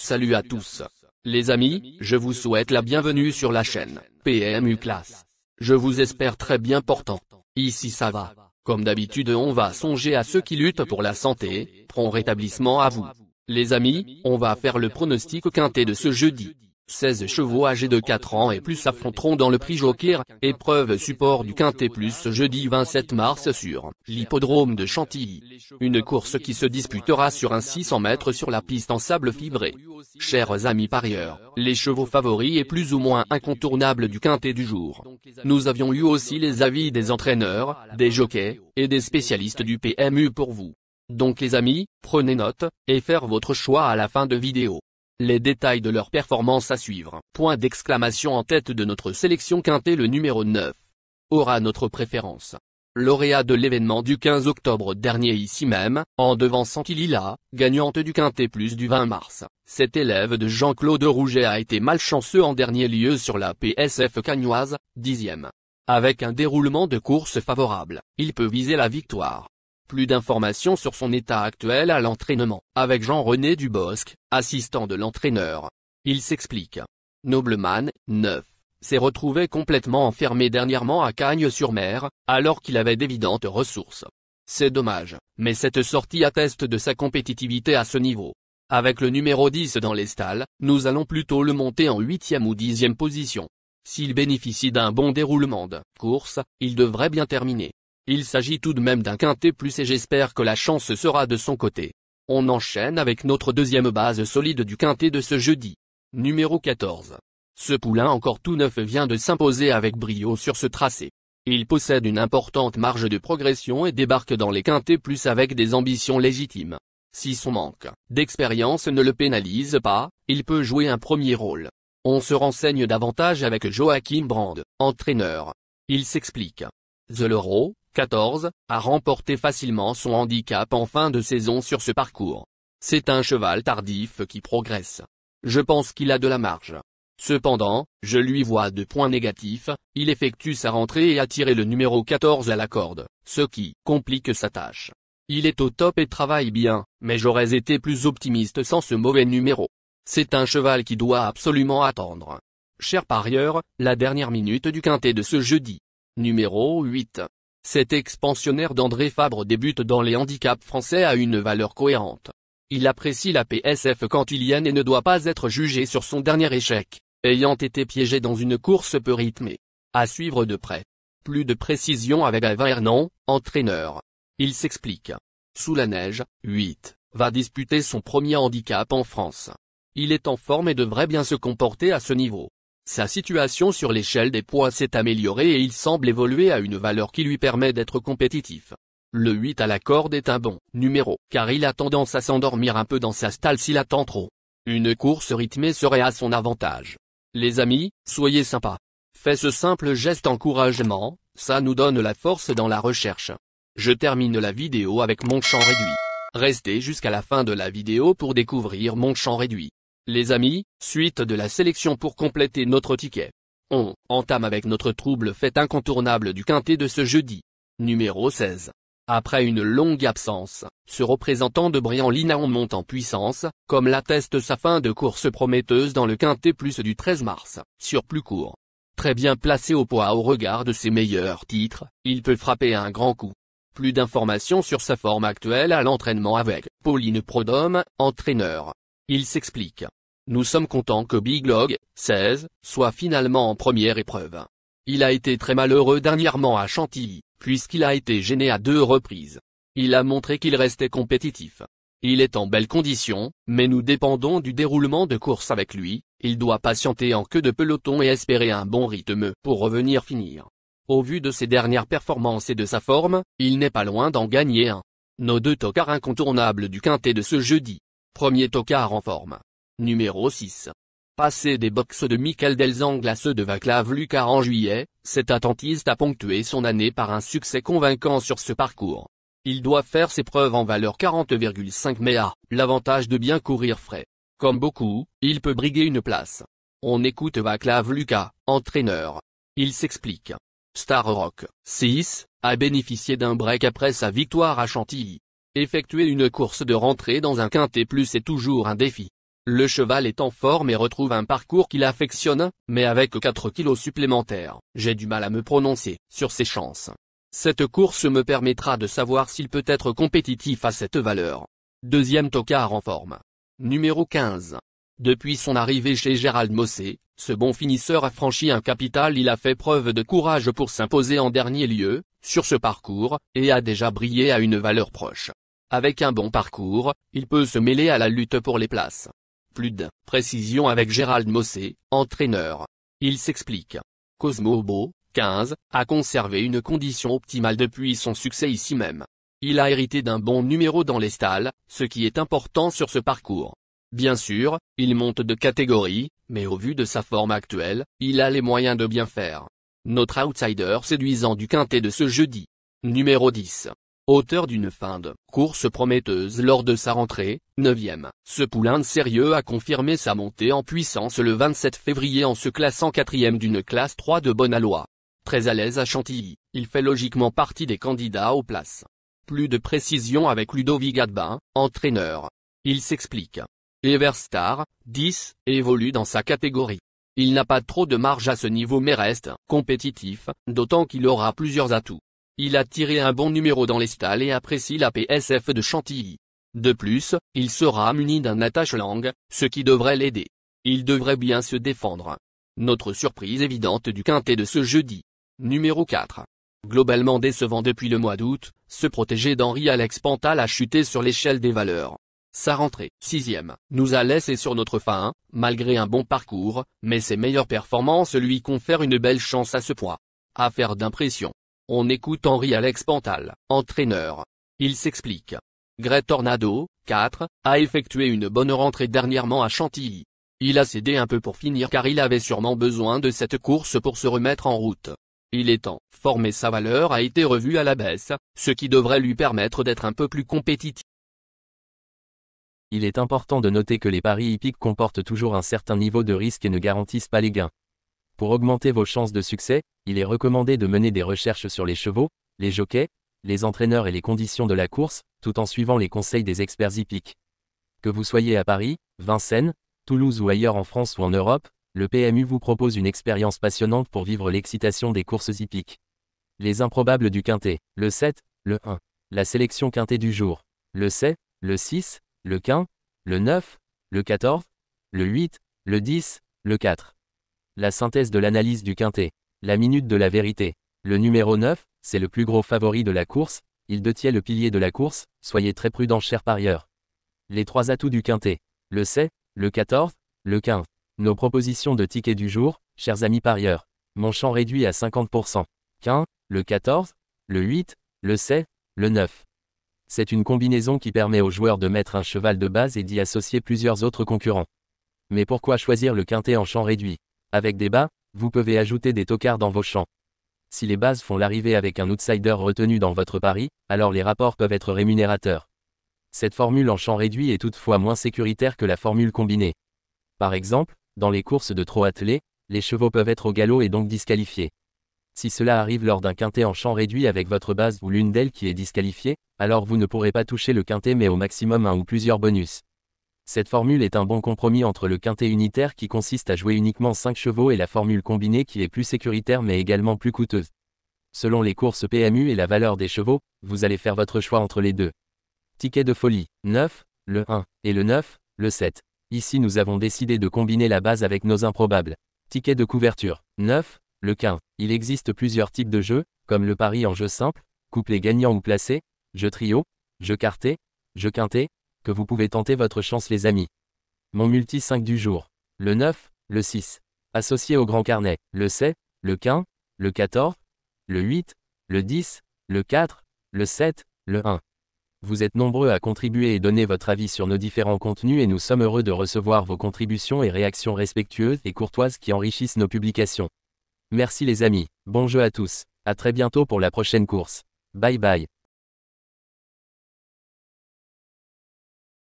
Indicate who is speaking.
Speaker 1: Salut à tous. Les amis, je vous souhaite la bienvenue sur la chaîne PMU Classe. Je vous espère très bien portant. Ici ça va. Comme d'habitude on va songer à ceux qui luttent pour la santé, prompt rétablissement à vous. Les amis, on va faire le pronostic quintet de ce jeudi. 16 chevaux âgés de 4 ans et plus affronteront dans le prix Joker, épreuve support du quintet plus ce jeudi 27 mars sur l'hippodrome de Chantilly. Une course qui se disputera sur un 600 mètres sur la piste en sable fibré. Chers amis parieurs, les chevaux favoris et plus ou moins incontournables du quintet du jour. Nous avions eu aussi les avis des entraîneurs, des jockeys, et des spécialistes du PMU pour vous. Donc les amis, prenez note, et faire votre choix à la fin de vidéo. Les détails de leur performance à suivre. Point d'exclamation en tête de notre sélection quintet le numéro 9. Aura notre préférence. Lauréat de l'événement du 15 octobre dernier ici même, en devançant Lila, gagnante du quintet plus du 20 mars. Cet élève de Jean-Claude Rouget a été malchanceux en dernier lieu sur la PSF cagnoise, 10e. Avec un déroulement de course favorable, il peut viser la victoire. Plus d'informations sur son état actuel à l'entraînement, avec Jean-René Dubosc, assistant de l'entraîneur. Il s'explique. Nobleman, 9, s'est retrouvé complètement enfermé dernièrement à Cagnes-sur-Mer, alors qu'il avait d'évidentes ressources. C'est dommage, mais cette sortie atteste de sa compétitivité à ce niveau. Avec le numéro 10 dans les stalles, nous allons plutôt le monter en 8e ou 10e position. S'il bénéficie d'un bon déroulement de course, il devrait bien terminer. Il s'agit tout de même d'un quintet plus et j'espère que la chance sera de son côté. On enchaîne avec notre deuxième base solide du quintet de ce jeudi. Numéro 14. Ce poulain encore tout neuf vient de s'imposer avec brio sur ce tracé. Il possède une importante marge de progression et débarque dans les quintets plus avec des ambitions légitimes. Si son manque d'expérience ne le pénalise pas, il peut jouer un premier rôle. On se renseigne davantage avec Joachim Brand, entraîneur. Il s'explique. The Loro, 14, a remporté facilement son handicap en fin de saison sur ce parcours. C'est un cheval tardif qui progresse. Je pense qu'il a de la marge. Cependant, je lui vois 2 points négatifs, il effectue sa rentrée et a tiré le numéro 14 à la corde, ce qui complique sa tâche. Il est au top et travaille bien, mais j'aurais été plus optimiste sans ce mauvais numéro. C'est un cheval qui doit absolument attendre. Chers parieurs, la dernière minute du quintet de ce jeudi. Numéro 8. Cet expansionnaire d'André Fabre débute dans les handicaps français à une valeur cohérente. Il apprécie la PSF cantilienne et ne doit pas être jugé sur son dernier échec, ayant été piégé dans une course peu rythmée. À suivre de près. Plus de précision avec Alvin Hernan, entraîneur. Il s'explique. Sous la neige, 8, va disputer son premier handicap en France. Il est en forme et devrait bien se comporter à ce niveau. Sa situation sur l'échelle des poids s'est améliorée et il semble évoluer à une valeur qui lui permet d'être compétitif. Le 8 à la corde est un bon numéro, car il a tendance à s'endormir un peu dans sa stalle s'il attend trop. Une course rythmée serait à son avantage. Les amis, soyez sympas. Faites ce simple geste encouragement, ça nous donne la force dans la recherche. Je termine la vidéo avec mon champ réduit. Restez jusqu'à la fin de la vidéo pour découvrir mon champ réduit. Les amis, suite de la sélection pour compléter notre ticket. On entame avec notre trouble fait incontournable du quintet de ce jeudi. Numéro 16. Après une longue absence, ce représentant de Brian-Linaon monte en puissance, comme l'atteste sa fin de course prometteuse dans le quintet plus du 13 mars, sur plus court. Très bien placé au poids au regard de ses meilleurs titres, il peut frapper un grand coup. Plus d'informations sur sa forme actuelle à l'entraînement avec Pauline Prodhomme, entraîneur. Il s'explique. Nous sommes contents que Big Log, 16, soit finalement en première épreuve. Il a été très malheureux dernièrement à Chantilly, puisqu'il a été gêné à 2 reprises. Il a montré qu'il restait compétitif. Il est en belle condition, mais nous dépendons du déroulement de course avec lui, il doit patienter en queue de peloton et espérer un bon rythme pour revenir finir. Au vu de ses dernières performances et de sa forme, il n'est pas loin d'en gagner un. Nos 2 tocards incontournables du quintet de ce jeudi. Premier tocard en forme. Numéro 6. Passé des boxes de Michael Delzangles à ceux de Vaclav Lucas en juillet, cet attentiste a ponctué son année par un succès convaincant sur ce parcours. Il doit faire ses preuves en valeur 40,5 mais a l'avantage de bien courir frais. Comme beaucoup, il peut briguer une place. On écoute Vaclav Lucas, entraîneur. Il s'explique. Star Rock, 6, a bénéficié d'un break après sa victoire à Chantilly. Effectuer une course de rentrée dans un quintet plus est toujours un défi. Le cheval est en forme et retrouve un parcours qu'il affectionne, mais avec 4 kilos supplémentaires, j'ai du mal à me prononcer sur ses chances. Cette course me permettra de savoir s'il peut être compétitif à cette valeur. Deuxième tocard en forme. Numéro 15. Depuis son arrivée chez Gérald Mossé, ce bon finisseur a franchi un capital. Il a fait preuve de courage pour s'imposer en dernier lieu, sur ce parcours, et a déjà brillé à une valeur proche. Avec un bon parcours, il peut se mêler à la lutte pour les places. Plus de précision avec Gérald Mossé, entraîneur. Il s'explique. Cosmo Beau, 15, a conservé une condition optimale depuis son succès ici même. Il a hérité d'un bon numéro dans les stalles, ce qui est important sur ce parcours. Bien sûr, il monte de catégorie, mais au vu de sa forme actuelle, il a les moyens de bien faire. Notre outsider séduisant du quintet de ce jeudi. Numéro 10. Auteur d'une fin de course prometteuse lors de sa rentrée, 9e, ce poulain de sérieux a confirmé sa montée en puissance le 27 février en se classant 4e d'une classe 3 de Bonalois. Très à l'aise à Chantilly, il fait logiquement partie des candidats aux places. Plus de précision avec Ludovic Gadbin, entraîneur. Il s'explique. Everstar, 10, évolue dans sa catégorie. Il n'a pas trop de marge à ce niveau mais reste compétitif, d'autant qu'il aura plusieurs atouts. Il a tiré un bon numéro dans les stalles et apprécie la PSF de Chantilly. De plus, il sera muni d'un attache-langue, ce qui devrait l'aider. Il devrait bien se défendre. Notre surprise évidente du quintet de ce jeudi. Numéro 4. Globalement décevant depuis le mois d'août, ce protégé d'Henri-Alex Pantal a chuté sur l'échelle des valeurs. Sa rentrée, 6e, nous a laissé sur notre faim, malgré un bon parcours, mais ses meilleures performances lui confèrent une belle chance à ce point. Affaire d'impression. On écoute Henri-Alex Pantal, entraîneur. Il s'explique. Great Tornado, 4, a effectué une bonne rentrée dernièrement à Chantilly. Il a cédé un peu pour finir car il avait sûrement besoin de cette course pour se remettre en route. Il est en forme et sa valeur a été revue à la baisse, ce qui devrait lui permettre d'être un peu plus compétitif.
Speaker 2: Il est important de noter que les paris hippiques comportent toujours un certain niveau de risque et ne garantissent pas les gains. Pour augmenter vos chances de succès, il est recommandé de mener des recherches sur les chevaux, les jockeys, les entraîneurs et les conditions de la course, tout en suivant les conseils des experts hippiques. Que vous soyez à Paris, Vincennes, Toulouse ou ailleurs en France ou en Europe, le PMU vous propose une expérience passionnante pour vivre l'excitation des courses hippiques. Les improbables du quintet, le 7, le 1. La sélection quintet du jour, le 7, le 6, le 15, le 9, le 14, le 8, le 10, le 4. La synthèse de l'analyse du quintet, la minute de la vérité. Le numéro 9, c'est le plus gros favori de la course, il détient le pilier de la course, soyez très prudents chers parieurs. Les 3 atouts du quintet, le 7, le 14, le 15. Nos propositions de tickets du jour, chers amis parieurs. Mon champ réduit à 50%. 15, le 14, le 8, le 7, le 9. C'est une combinaison qui permet aux joueurs de mettre un cheval de base et d'y associer plusieurs autres concurrents. Mais pourquoi choisir le quintet en champ réduit? Avec des bas, vous pouvez ajouter des tocards dans vos champs. Si les bases font l'arrivée avec un outsider retenu dans votre pari, alors les rapports peuvent être rémunérateurs. Cette formule en champ réduit est toutefois moins sécuritaire que la formule combinée. Par exemple, dans les courses de trot attelé, les chevaux peuvent être au galop et donc disqualifiés. Si cela arrive lors d'un quintet en champ réduit avec votre base ou l'une d'elles qui est disqualifiée, alors vous ne pourrez pas toucher le quintet mais au maximum un ou plusieurs bonus. Cette formule est un bon compromis entre le quintet unitaire qui consiste à jouer uniquement 5 chevaux et la formule combinée qui est plus sécuritaire mais également plus coûteuse. Selon les courses PMU et la valeur des chevaux, vous allez faire votre choix entre les deux. Ticket de folie, 9, le 1, et le 9, le 7. Ici nous avons décidé de combiner la base avec nos improbables. Ticket de couverture, 9, le 15. Il existe plusieurs types de jeux, comme le pari en jeu simple, couplet gagnant ou placé, jeu trio, jeu quarté, jeu quintet, que vous pouvez tenter votre chance les amis. Mon multi 5 du jour, le 9, le 6. Associé au grand carnet, le 7, le 15, le 14, le 8, le 10, le 4, le 7, le 1. Vous êtes nombreux à contribuer et donner votre avis sur nos différents contenus et nous sommes heureux de recevoir vos contributions et réactions respectueuses et courtoises qui enrichissent nos publications. Merci les amis, bon jeu à tous, à très bientôt pour la prochaine course. Bye bye.